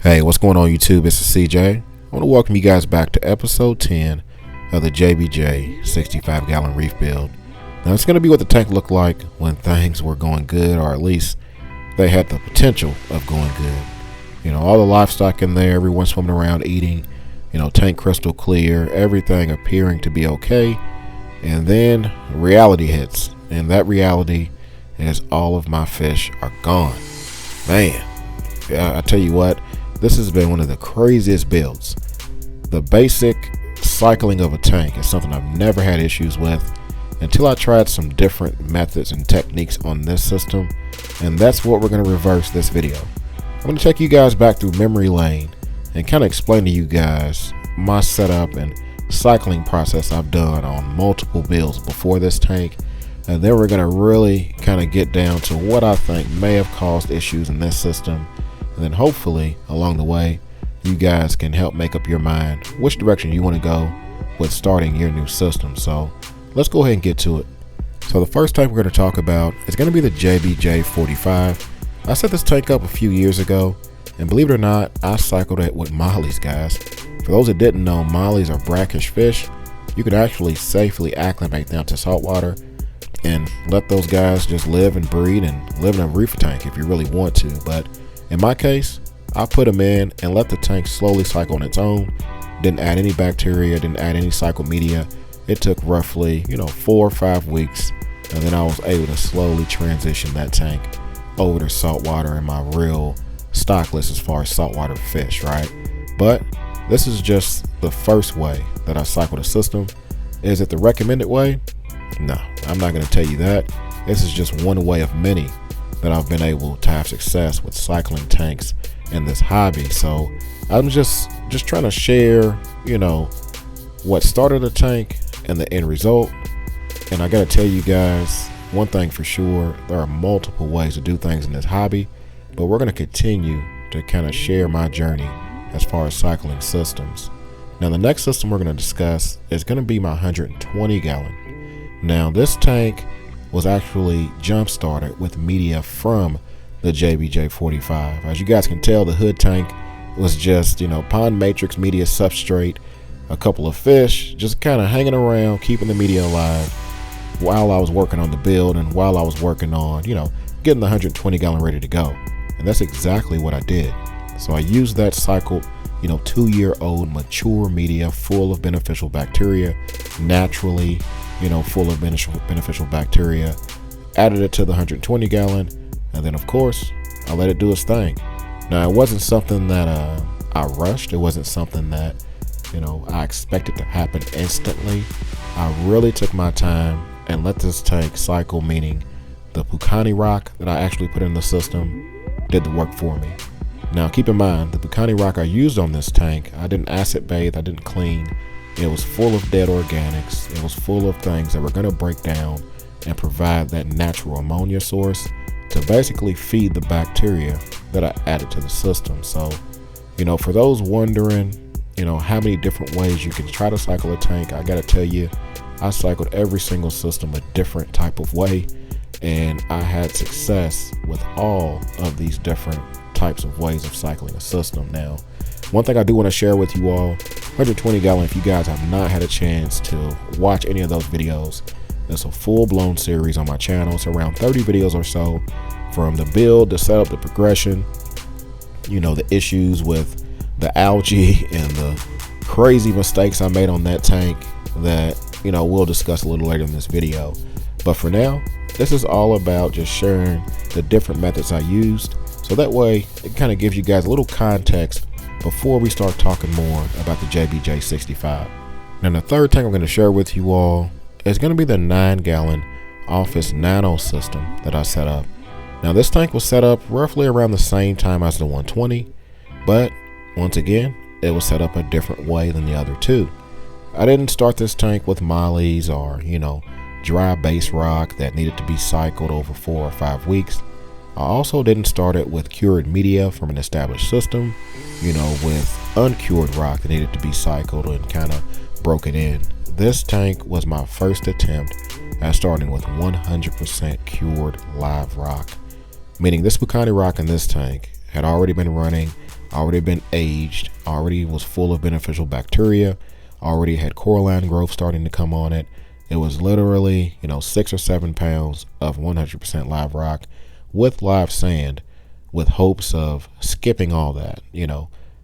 Hey, what's going on YouTube? It's CJ. I want to welcome you guys back to episode 10 of the JBJ 65 gallon reef build. Now it's going to be what the tank looked like when things were going good, or at least they had the potential of going good. You know, all the livestock in there, everyone swimming around eating, you know, tank crystal clear, everything appearing to be okay. And then reality hits, and that reality is all of my fish are gone. Man, I tell you what, this has been one of the craziest builds. The basic cycling of a tank is something I've never had issues with until I tried some different methods and techniques on this system, and that's what we're going to reverse this video. I'm going to take you guys back through memory lane and kind of explain to you guys my setup and cycling process I've done on multiple builds before this tank, and then we're going to really kind of get down to what I think may have caused issues in this system. And then hopefully along the way, you guys can help make up your mind which direction you want to go with starting your new system. So let's go ahead and get to it. So the first tank we're going to talk about is going to be the JBJ45. I set this tank up a few years ago, and believe it or not, I cycled it with mollies, guys. For those that didn't know, mollies are brackish fish. You can actually safely acclimate them to saltwater and let those guys just live and breed and live in a reef tank if you really want to. But in my case, I put them in and let the tank slowly cycle on its own. Didn't add any bacteria, didn't add any cycle media. It took roughly, 4 or 5 weeks, and then I was able to slowly transition that tank over to saltwater and my real stock list as far as saltwater fish, right? But this is just the first way that I cycle the system. Is it the recommended way? No, I'm not going to tell you that. This is just one way of many that I've been able to have success with cycling tanks in this hobby. So I'm just trying to share, what started a tank and the end result. And I got to tell you guys one thing for sure: there are multiple ways to do things in this hobby, but we're going to continue to kind of share my journey as far as cycling systems. Now the next system we're going to discuss is going to be my 120 gallon. Now this tank was actually jump started with media from the JBJ45. As you guys can tell, the hood tank was just, pond matrix media substrate, a couple of fish just kind of hanging around, keeping the media alive while I was working on the build and while I was working on, getting the 120 gallon ready to go. And that's exactly what I did. So I used that cycled, 2-year-old mature media full of beneficial bacteria, naturally, full of beneficial bacteria, added it to the 120 gallon, and then of course I let it do its thing. Now it wasn't something that I rushed. It wasn't something that I expected to happen instantly. I really took my time and let this tank cycle, meaning the Pucani rock that I actually put in the system did the work for me. Now keep in mind, the Pucani rock I used on this tank, I didn't acid bathe, I didn't clean. It was full of dead organics. It was full of things that were going to break down and provide that natural ammonia source to basically feed the bacteria that I added to the system. So, for those wondering, how many different ways you can try to cycle a tank, I got to tell you, I cycled every single system a different type of way, and I had success with all of these different types of ways of cycling a system. Now, one thing I do want to share with you all, 120 gallon, if you guys have not had a chance to watch any of those videos, it's a full-blown series on my channel. It's around 30 videos or so, from the build, the setup, the progression, the issues with the algae and the crazy mistakes I made on that tank that, we'll discuss a little later in this video. But for now, this is all about just sharing the different methods I used, so that way it kind of gives you guys a little context before we start talking more about the JBJ65. Now the third tank I'm going to share with you all is going to be the 9 gallon Office Nano system that I set up. Now this tank was set up roughly around the same time as the 120, but once again, it was set up a different way than the other two. I didn't start this tank with mollies or, dry base rock that needed to be cycled over 4 or 5 weeks. I also didn't start it with cured media from an established system, with uncured rock that needed to be cycled and kind of broken in. This tank was my first attempt at starting with 100% cured live rock, meaning this Pucani rock in this tank had already been running, already been aged, already was full of beneficial bacteria, already had coralline growth starting to come on it. It was literally, 6 or 7 pounds of 100% live rock with live sand, with hopes of skipping all that,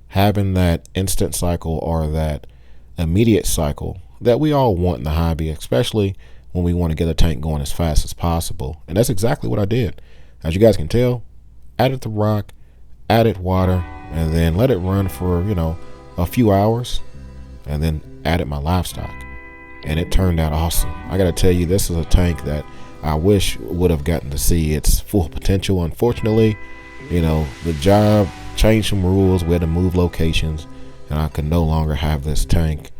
having that instant cycle or that immediate cycle that we all want in the hobby, especially when we want to get a tank going as fast as possible. And that's exactly what I did. As you guys can tell, added the rock, added water, and then let it run for, a few hours, and then added my livestock. And it turned out awesome. I got to tell you, this is a tank that I wish would have gotten to see its full potential. Unfortunately, the job changed some rules. We had to move locations, and I could no longer have this tank.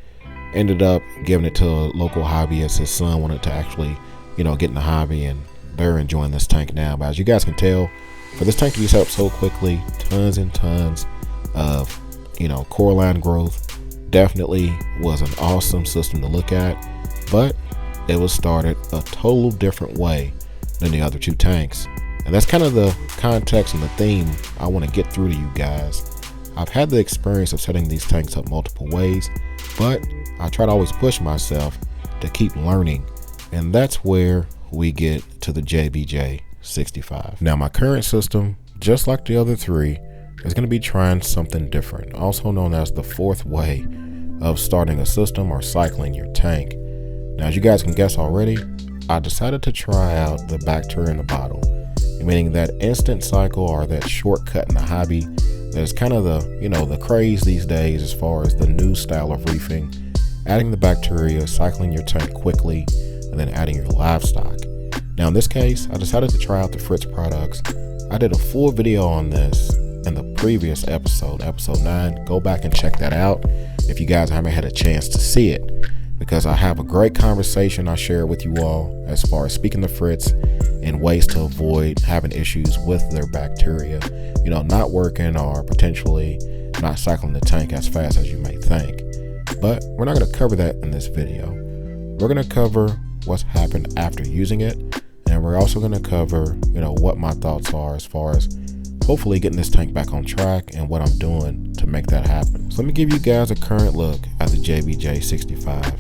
Ended up giving it to a local hobbyist. His son wanted to actually, get in the hobby, and they're enjoying this tank now. But as you guys can tell, for this tank to be set up so quickly, tons and tons of, coralline growth, definitely was an awesome system to look at. But it was started a total different way than the other two tanks. And that's kind of the context and the theme I want to get through to you guys. I've had the experience of setting these tanks up multiple ways, but I try to always push myself to keep learning. And that's where we get to the JBJ65. Now, my current system, just like the other three, is going to be trying something different, also known as the fourth way of starting a system or cycling your tank. Now, as you guys can guess already, I decided to try out the bacteria in the bottle, meaning that instant cycle or that shortcut in the hobby that is kind of the craze these days as far as the new style of reefing, adding the bacteria, cycling your tank quickly, and then adding your livestock. Now in this case, I decided to try out the Fritz products. I did a full video on this in the previous episode, episode 9. Go back and check that out if you guys haven't had a chance to see it, because I have a great conversation I share with you all as far as speaking to Fritz and ways to avoid having issues with their bacteria, not working or potentially not cycling the tank as fast as you may think. But we're not going to cover that in this video. We're going to cover what's happened after using it, and we're also going to cover, what my thoughts are as far as hopefully getting this tank back on track and what I'm doing to make that happen. So let me give you guys a current look at the JBJ65.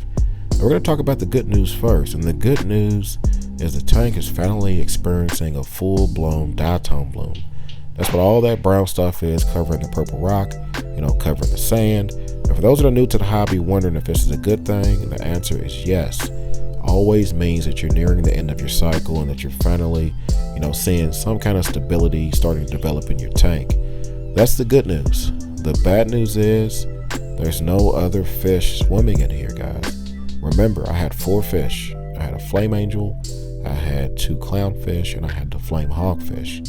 We're going to talk about the good news first, and the good news is the tank is finally experiencing a full-blown diatom bloom. That's what all that brown stuff is, covering the purple rock, covering the sand. And for those that are new to the hobby wondering if this is a good thing, the answer is yes. Always means that you're nearing the end of your cycle and that you're finally, seeing some kind of stability starting to develop in your tank. That's the good news. The bad news is there's no other fish swimming in here, guys. Remember, I had 4 fish. I had a flame angel, I had 2 clownfish, and I had the flame hogfish.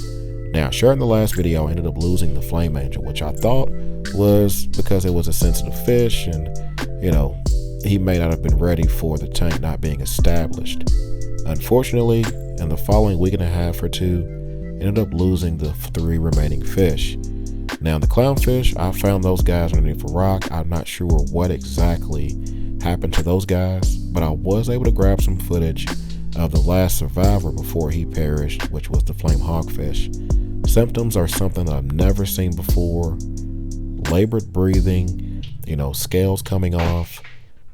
Now, sharing the last video, I ended up losing the flame angel, which I thought was because it was a sensitive fish and, he may not have been ready for the tank not being established. Unfortunately, in the following week and a half or 2, ended up losing the 3 remaining fish. Now, the clownfish, I found those guys underneath a rock. I'm not sure what exactly happened to those guys, but I was able to grab some footage of the last survivor before he perished, which was the flame hogfish. Symptoms are something that I've never seen before. Labored breathing, scales coming off.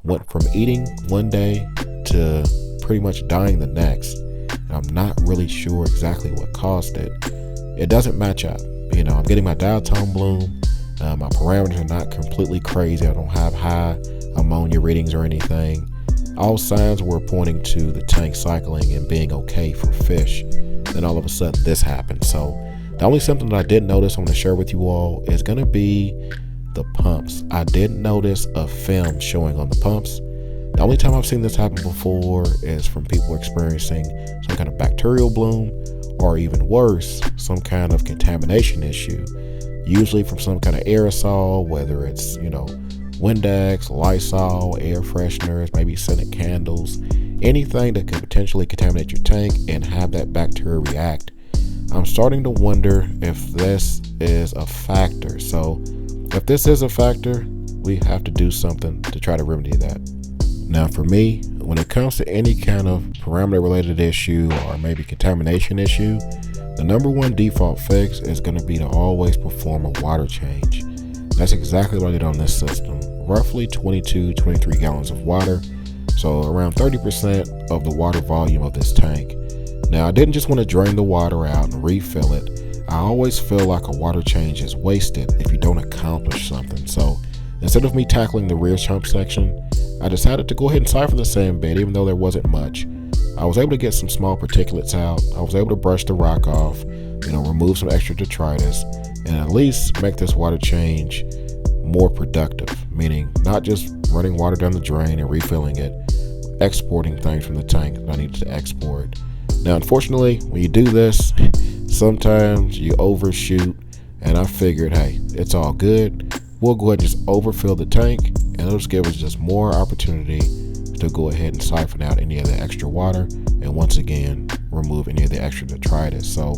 Went from eating one day to pretty much dying the next. And I'm not really sure exactly what caused it. It doesn't match up. I'm getting my diatom bloom. My parameters are not completely crazy. I don't have high ammonia readings or anything. All signs were pointing to the tank cycling and being okay for fish. Then all of a sudden this happened. So the only symptom that I did notice I'm going to share with you all is going to be the pumps. I did notice a film showing on the pumps. The only time I've seen this happen before is from people experiencing some kind of bacterial bloom, or even worse, some kind of contamination issue, usually from some kind of aerosol, whether it's, Windex, Lysol, air fresheners, maybe scented candles, anything that could potentially contaminate your tank and have that bacteria react. I'm starting to wonder if this is a factor. So if this is a factor, we have to do something to try to remedy that. Now for me, when it comes to any kind of parameter related issue or maybe contamination issue, The number one default fix is going to be to always perform a water change. That's exactly what I did on this system. Roughly 22-23 gallons of water, so around 30% of the water volume of this tank. Now I didn't just want to drain the water out and refill it. I always feel like a water change is wasted if you don't accomplish something. So instead of me tackling the rear chump section, I decided to go ahead and siphon the sand bed, even though there wasn't much. I was able to get some small particulates out. I was able to brush the rock off, remove some extra detritus, and at least make this water change more productive, meaning not just running water down the drain and refilling it, exporting things from the tank that I needed to export. Now, unfortunately, when you do this, sometimes you overshoot, and I figured, hey, it's all good. We'll go ahead and just overfill the tank, and it'll just give us just more opportunity to go ahead and siphon out any of the extra water, and once again, remove any of the extra detritus. So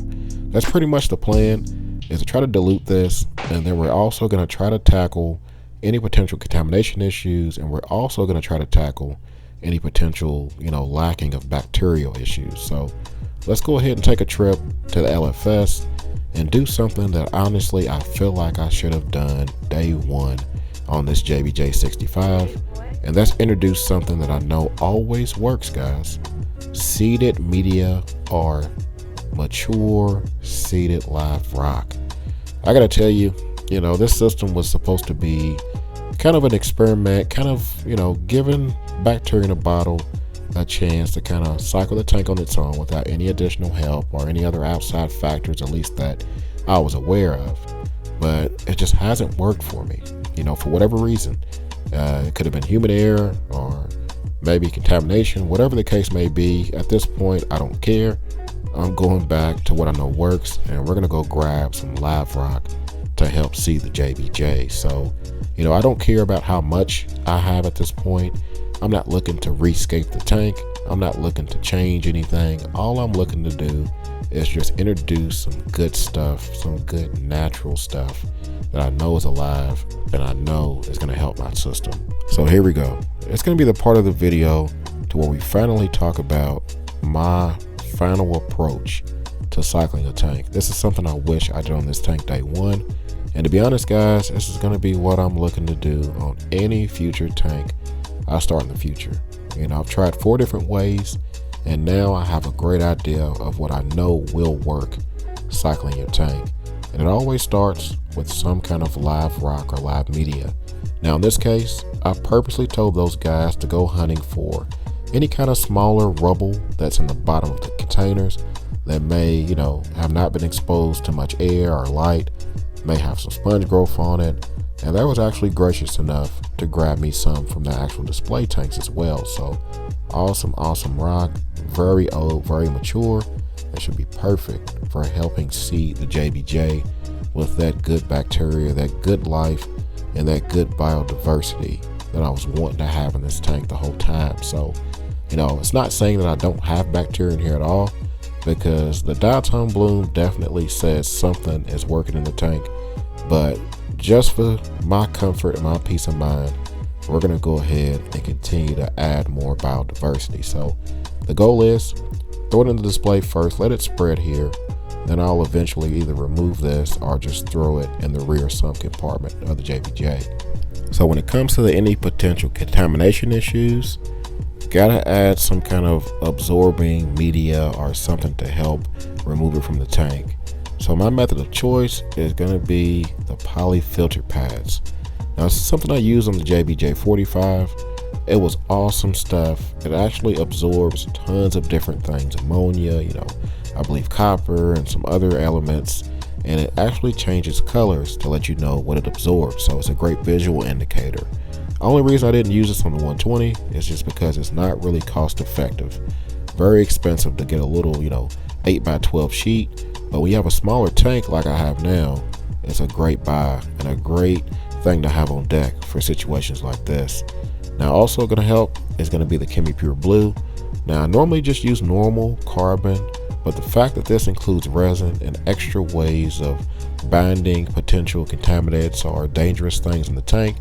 that's pretty much the plan, is to try to dilute this, and then we're also going to try to tackle any potential contamination issues, and we're also going to try to tackle any potential, lacking of bacterial issues. So let's go ahead and take a trip to the LFS and do something that honestly I feel like I should have done day one on this JBJ65, and that's introduce something that I know always works, guys. Seeded media or mature seeded live rock. I gotta tell you, this system was supposed to be kind of an experiment, kind of, giving bacteria in a bottle a chance to kind of cycle the tank on its own without any additional help or any other outside factors, at least that I was aware of. But it just hasn't worked for me, for whatever reason. It could have been humid air or maybe contamination, whatever the case may be. At this point, I don't care. I'm going back to what I know works, and we're gonna go grab some live rock to help seed the JBJ. So, I don't care about how much I have at this point. I'm not looking to rescape the tank. I'm not looking to change anything. All I'm looking to do is just introduce some good stuff, some good natural stuff that I know is alive and I know is going to help my system. So here we go. It's going to be the part of the video to where we finally talk about my final approach to cycling a tank. This is something I wish I did on this tank day one. And to be honest, guys, this is going to be what I'm looking to do on any future tank I start in the future. I've tried 4 different ways, and now I have a great idea of what I know will work cycling your tank. And it always starts with some kind of live rock or live media. Now in this case, I purposely told those guys to go hunting for any kind of smaller rubble that's in the bottom of the containers that may, have not been exposed to much air or light, may have some sponge growth on it. And they was actually gracious enough to grab me some from the actual display tanks as well. So awesome rock, very old, very mature. That should be perfect for helping seed the JBJ with that good bacteria, that good life, and that good biodiversity that I was wanting to have in this tank the whole time. So, it's not saying that I don't have bacteria in here at all, because the diatom bloom definitely says something is working in the tank. But just for my comfort and my peace of mind, we're going to go ahead and continue to add more biodiversity. So the goal is throw it in the display first, let it spread here, then I'll eventually either remove this or just throw it in the rear sump compartment of the JBJ. So when it comes to any potential contamination issues, gotta add some kind of absorbing media or something to help remove it from the tank. So my method of choice is going to be the poly filter pads. Now this is something I use on the JBJ45. It was awesome stuff. It actually absorbs tons of different things, ammonia, I believe copper and some other elements, and it actually changes colors to let you know what it absorbs. So it's a great visual indicator. The only reason I didn't use this on the 120 is just because it's not really cost effective. Very expensive to get a little, 8x12 sheet. But when you have a smaller tank like I have now, it's a great buy and a great thing to have on deck for situations like this. Now also going to help is going to be the ChemiPure Blue. Now I normally just use normal carbon, but the fact that this includes resin and extra ways of binding potential contaminants or dangerous things in the tank,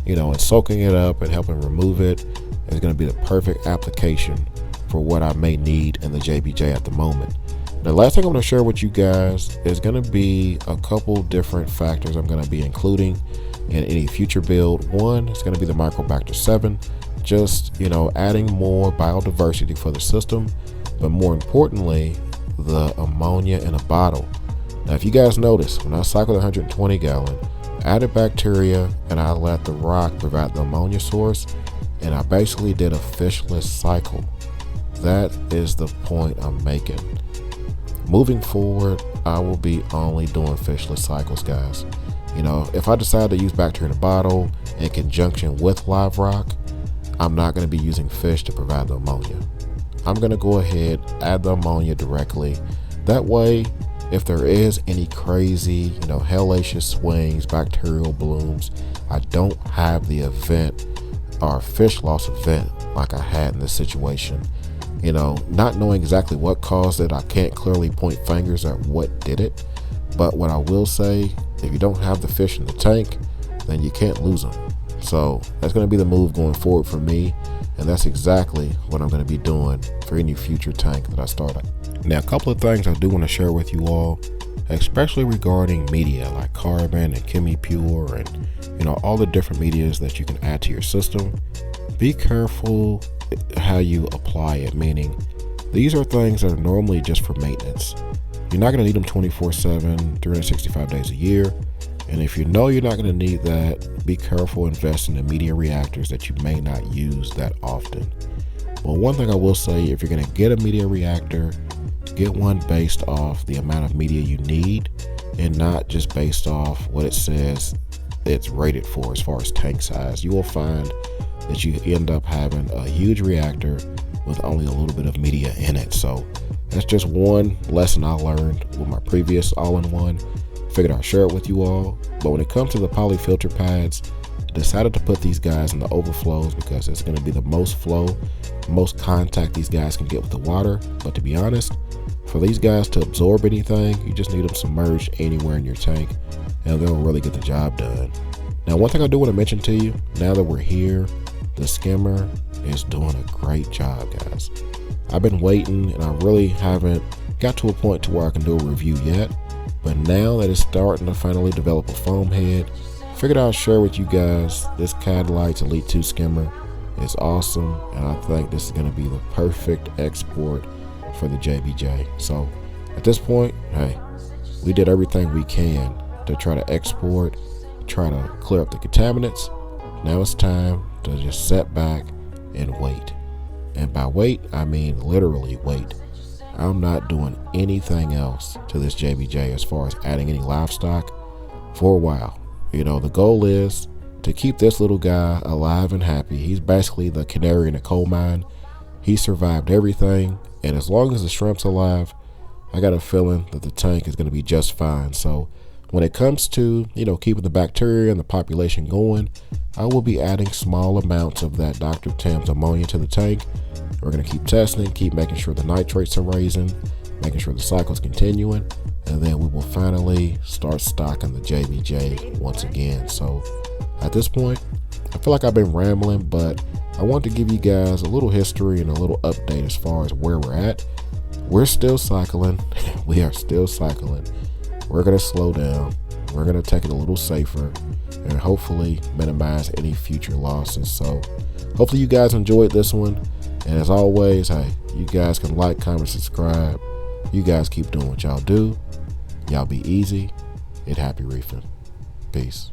and soaking it up and helping remove it is going to be the perfect application for what I may need in the JBJ at the moment. The last thing I'm going to share with you guys is going to be a couple different factors I'm going to be including in any future build. One is going to be the Microbacter 7, just, you know, adding more biodiversity for the system, but more importantly, the ammonia in a bottle. Now, if you guys notice, when I cycled 120 gallon, I added bacteria and I let the rock provide the ammonia source, and I basically did a fishless cycle. That is the point I'm making. Moving forward, I will be only doing fishless cycles, guys. You know, if I decide to use bacteria in a bottle in conjunction with live rock, I'm not going to be using fish to provide the ammonia. I'm going to go ahead, add the ammonia directly. That way, if there is any crazy, you know, hellacious swings, bacterial blooms, I don't have the event or fish loss event like I had in this situation. You know, not knowing exactly what caused it, I can't clearly point fingers at what did it. But what I will say, if you don't have the fish in the tank, then you can't lose them. So that's going to be the move going forward for me. And that's exactly what I'm going to be doing for any future tank that I start up. Now, a couple of things I do want to share with you all, especially regarding media like carbon and ChemiPure and, you know, all the different medias that you can add to your system. Be careful how you apply it, meaning these are things that are normally just for maintenance. You're not going to need them 24/7, 365 days a year. And if you know you're not going to need that, be careful investing in media reactors that you may not use that often. Well, one thing I will say, if you're going to get a media reactor, get one based off the amount of media you need and not just based off what it says it's rated for as far as tank size. You will find that you end up having a huge reactor with only a little bit of media in it. So that's just one lesson I learned with my previous all-in-one. Figured I'll share it with you all. But when it comes to the poly filter pads, decided to put these guys in the overflows because it's going to be the most flow, most contact these guys can get with the water. But to be honest, for these guys to absorb anything, you just need them submerged anywhere in your tank and they'll really get the job done. Now, one thing I do want to mention to you, now that we're here, the Skimmer is doing a great job, guys. I've been waiting and I really haven't got to a point to where I can do a review yet. But now that it's starting to finally develop a foam head, figured I'll share with you guys this Cadlights Elite 2 Skimmer is awesome. And I think this is going to be the perfect export for the JBJ. So at this point, hey, we did everything we can to try to export, try to clear up the contaminants. Now it's time to just sit back and wait. And by wait, I mean literally wait. I'm not doing anything else to this JBJ as far as adding any livestock for a while. You know, the goal is to keep this little guy alive and happy. He's basically the canary in the coal mine. He survived everything, and as long as the shrimp's alive, I got a feeling that the tank is going to be just fine. So when it comes to, you know, keeping the bacteria and the population going, I will be adding small amounts of that Dr. Tim's ammonia to the tank. We're going to keep testing, keep making sure the nitrates are raising, making sure the cycle's continuing, and then we will finally start stocking the JBJ once again. So at this point, I feel like I've been rambling, but I want to give you guys a little history and a little update as far as where we're at. We're still cycling. We are still cycling. We're going to slow down. We're going to take it a little safer and hopefully minimize any future losses. So hopefully you guys enjoyed this one. And as always, hey, you guys can like, comment, subscribe. You guys keep doing what y'all do. Y'all be easy and happy reefing. Peace.